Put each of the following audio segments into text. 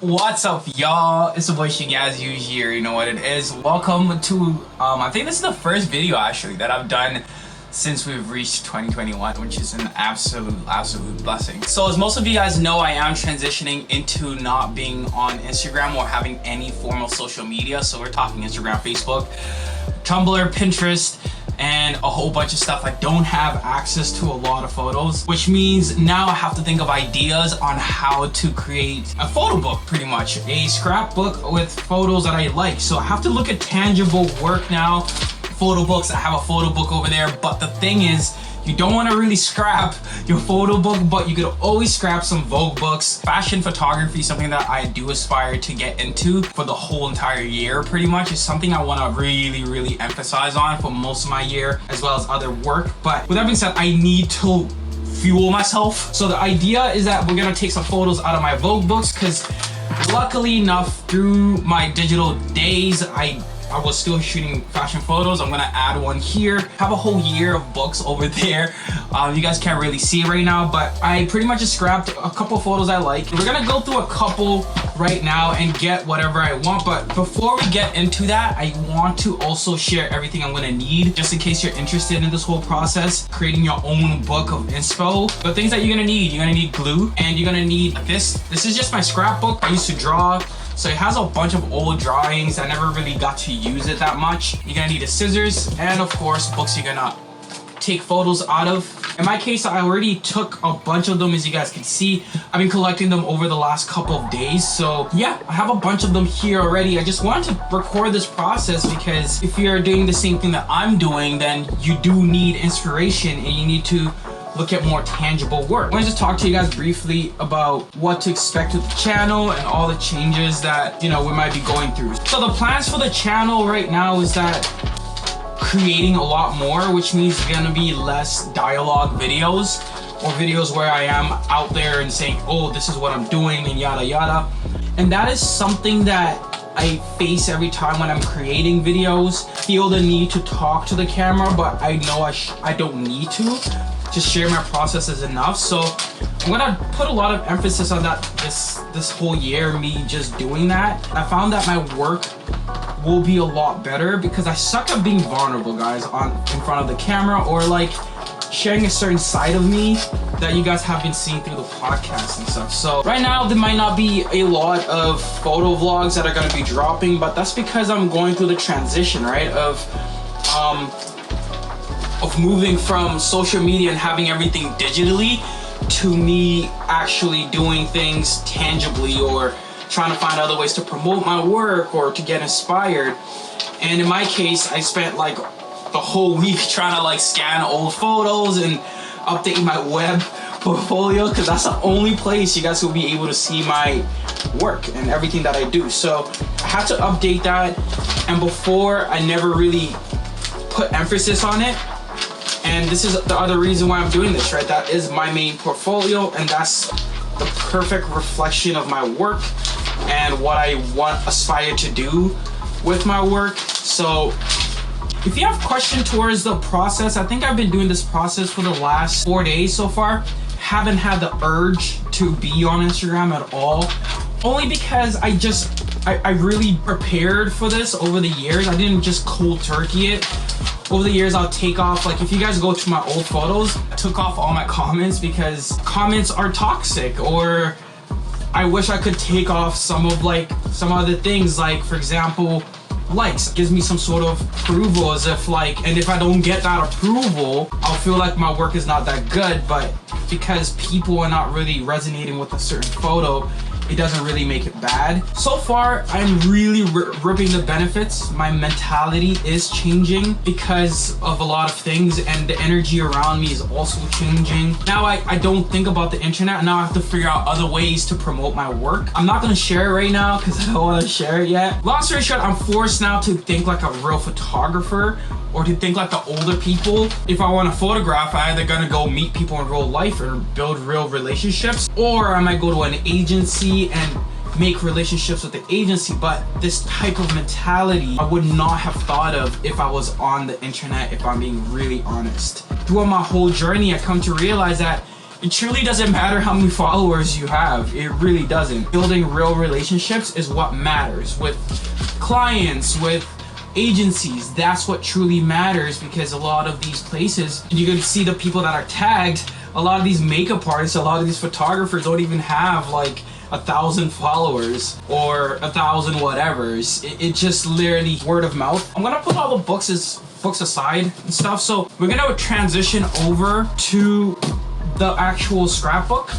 What's up, y'all? It's the boy Shingy as usual. You know what it is. Welcome to I think this is the first video actually that I've done since we've reached 2021, which is an absolute blessing. So as most of you guys know, I am transitioning into not being on Instagram or having any formal social media. So we're talking Instagram, Facebook, Tumblr, Pinterest, and a whole bunch of stuff. I don't have access to a lot of photos, which means now I have to think of ideas on how to create a photo book, pretty much a scrapbook with photos that I like. So I have to look at tangible work now. Photo books, I have a photo book over there, but the thing is, you don't want to really scrap your photo book, but you could always scrap some Vogue books. Fashion photography, something that I do aspire to get into for the whole entire year, pretty much. Is something I want to really emphasize on for most of my year, as well as other work. But with that being said, I need to fuel myself. So the idea is that we're going to take some photos out of my Vogue books, because luckily enough, through my digital days, I was still shooting fashion photos. I'm gonna add one here. Have a whole year of books over there. You guys can't really see it right now, but I pretty much just scrapped a couple photos I like. We're gonna go through a couple right now and get whatever I want, but before we get into that, I want to also share everything I'm gonna need, just in case you're interested in this whole process, creating your own book of inspo. The things that you're gonna need glue, and you're gonna need this. This is just my scrapbook I used to draw. So it has a bunch of old drawings. I never really got to use it that much. You're gonna need a scissors, and of course, books you're gonna take photos out of. In my case, I already took a bunch of them, as you guys can see. I've been collecting them over the last couple of days. So yeah, I have a bunch of them here already. I just wanted to record this process because if you're doing the same thing that I'm doing, then you do need inspiration and you need to look at more tangible work. I want to just talk to you guys briefly about what to expect with the channel and all the changes that, you know, we might be going through. So the plans for the channel right now is that creating a lot more, which means gonna be less dialogue videos or videos where I am out there and saying, oh, this is what I'm doing and yada yada. And that is something that I face every time when I'm creating videos. Feel the need to talk to the camera, but I know I don't need to. Just share my process is enough. So I'm gonna put a lot of emphasis on that this whole year, me just doing that. I found that my work will be a lot better because I suck at being vulnerable, guys, in front of the camera, or like sharing a certain side of me that you guys have been seeing through the podcast and stuff. So right now there might not be a lot of photo vlogs that are gonna be dropping, but that's because I'm going through the transition, right, of moving from social media and having everything digitally to me actually doing things tangibly, or trying to find other ways to promote my work or to get inspired. And in my case, I spent like the whole week trying to like scan old photos and update my web portfolio, because that's the only place you guys will be able to see my work and everything that I do. So I had to update that, and before I never really put emphasis on it. And this is the other reason why I'm doing this, right? That is my main portfolio, and that's the perfect reflection of my work and what I aspire to do with my work. So if you have questions towards the process, I think I've been doing this process for the last 4 days so far. Haven't had the urge to be on Instagram at all, only because I really prepared for this over the years. I didn't just cold turkey it. Over the years, I'll take off, like if you guys go to my old photos, I took off all my comments because comments are toxic, or I wish I could take off some other things, like for example, likes. It gives me some sort of approval, as if like, and if I don't get that approval, I'll feel like my work is not that good. But because people are not really resonating with a certain photo, it doesn't really make it bad. So far, I'm really ripping the benefits. My mentality is changing because of a lot of things, and the energy around me is also changing. Now I don't think about the internet. Now I have to figure out other ways to promote my work. I'm not gonna share it right now because I don't want to share it yet. Long story short, I'm forced now to think like a real photographer, or to think like the older people. If I want to photograph, I either gonna go meet people in real life or build real relationships, or I might go to an agency and make relationships with the agency. But this type of mentality I would not have thought of if I was on the internet, if I'm being really honest. Throughout my whole journey, I come to realize that It truly doesn't matter how many followers you have. It really doesn't. Building real relationships is what matters with clients, with agencies. That's what truly matters, because a lot of these places, you can see the people that are tagged. A lot of these makeup artists, a lot of these photographers don't even have like 1,000 followers or 1,000 whatevers. It just literally word of mouth. I'm gonna put all the books aside and stuff. So we're gonna transition over to the actual scrapbook.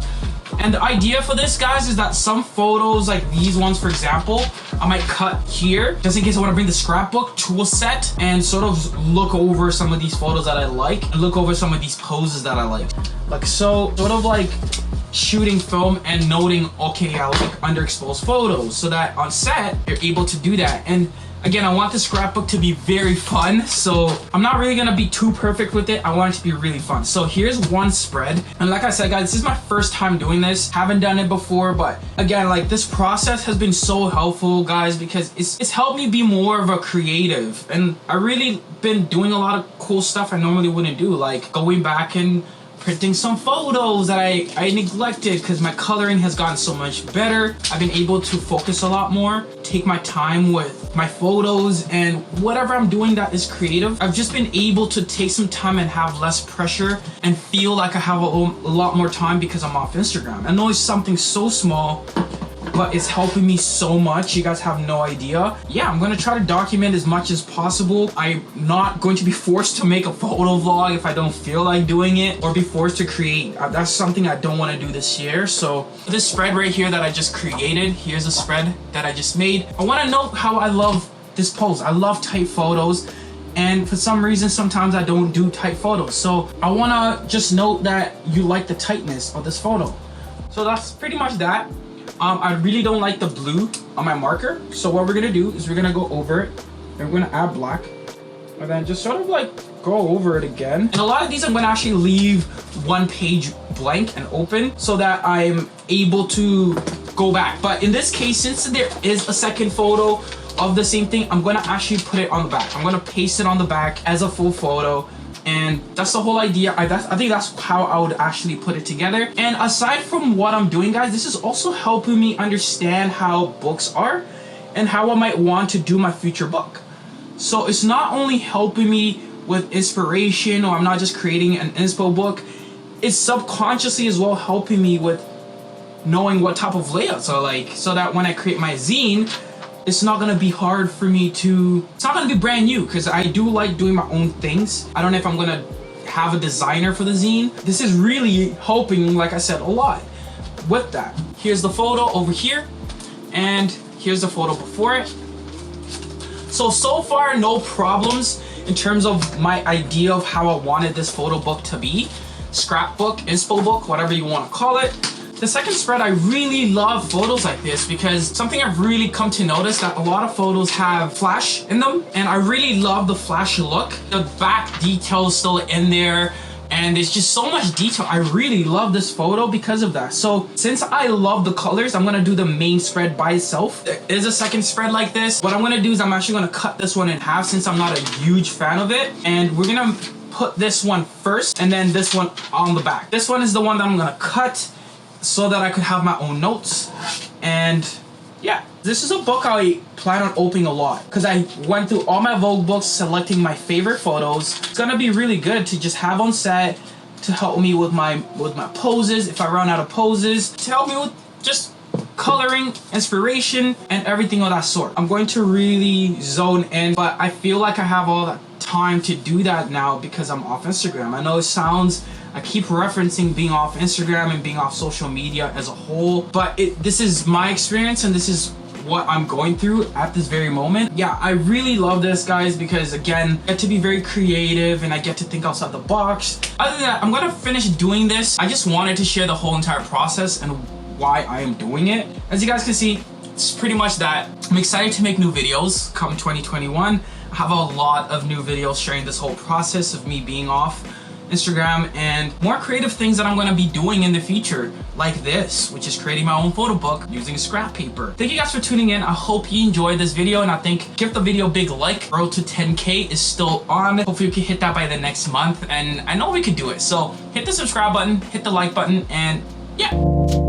And the idea for this, guys, is that some photos, like these ones, for example, I might cut here just in case I want to bring the scrapbook tool set and sort of look over some of these photos that I like and look over some of these poses that I like so, sort of like shooting film and noting, okay, I like underexposed photos, so that on set you're able to do that. And again, I want the scrapbook to be very fun, so I'm not really gonna be too perfect with it. I want it to be really fun. So here's one spread, and like I said, guys, this is my first time doing this. Haven't done it before, but again, like, this process has been so helpful, guys, because it's helped me be more of a creative. And I really been doing a lot of cool stuff I normally wouldn't do, like going back and printing some photos that I neglected because my coloring has gotten so much better. I've been able to focus a lot more, take my time with my photos, and whatever I'm doing that is creative, I've just been able to take some time and have less pressure and feel like I have a lot more time because I'm off Instagram. I know it's something so small, but it's helping me so much. You guys have no idea. Yeah, I'm gonna try to document as much as possible. I'm not going to be forced to make a photo vlog if I don't feel like doing it, or be forced to create. That's something I don't want to do this year. So this spread right here that I just created, here's a spread that I just made. I want to note how I love this pose. I love tight photos, and for some reason sometimes I don't do tight photos. So I want to just note that you like the tightness of this photo. So that's pretty much that. I really don't like the blue on my marker, so what we're gonna do is we're gonna go over it and we're gonna add black, and then just sort of like go over it again. And a lot of these I'm gonna actually leave one page blank and open so that I'm able to go back. But in this case, since there is a second photo of the same thing, I'm gonna actually put it on the back. I'm gonna paste it on the back as a full photo. And that's the whole idea. I think that's how I would actually put it together. And aside from what I'm doing, guys, this is also helping me understand how books are and how I might want to do my future book. So it's not only helping me with inspiration, or I'm not just creating an inspo book, it's subconsciously as well helping me with knowing what type of layouts I like, so that when I create my zine, it's not gonna be hard for me to, it's not gonna be brand new, because I do like doing my own things. I don't know if I'm gonna have a designer for the zine. This is really helping, like I said, a lot with that. Here's the photo over here, and here's the photo before it. So far, no problems in terms of my idea of how I wanted this photo book to be. Scrapbook, inspo book, whatever you wanna call it. The second spread, I really love photos like this, because something I've really come to notice that a lot of photos have flash in them, and I really love the flash look. The back detail is still in there, and there's just so much detail. I really love this photo because of that. So since I love the colors, I'm gonna do the main spread by itself. There is a second spread like this. What I'm gonna do is I'm actually gonna cut this one in half, since I'm not a huge fan of it, and we're gonna put this one first and then this one on the back. This one is the one that I'm gonna cut so that I could have my own notes. And yeah, this is a book I plan on opening a lot, because I went through all my Vogue books, selecting my favorite photos. It's gonna be really good to just have on set, to help me with my poses if I run out of poses, to help me with just coloring, inspiration, and everything of that sort. I'm going to really zone in, but I feel like I have all that time to do that now because I'm off Instagram. I know it sounds, I keep referencing being off Instagram and being off social media as a whole, but this is my experience, and this is what I'm going through at this very moment. Yeah, I really love this, guys, because again, I get to be very creative and I get to think outside the box. Other than that, I'm gonna finish doing this. I just wanted to share the whole entire process and why I am doing it. As you guys can see, it's pretty much that. I'm excited to make new videos come 2021. I have a lot of new videos sharing this whole process of me being off Instagram, and more creative things that I'm going to be doing in the future, like this, which is creating my own photo book using scrap paper. Thank you guys for tuning in. I hope you enjoyed this video, and I think give the video a big like. Road to 10K is still on. Hopefully we can hit that by the next month, and I know we could do it. So hit the subscribe button, hit the like button, and yeah.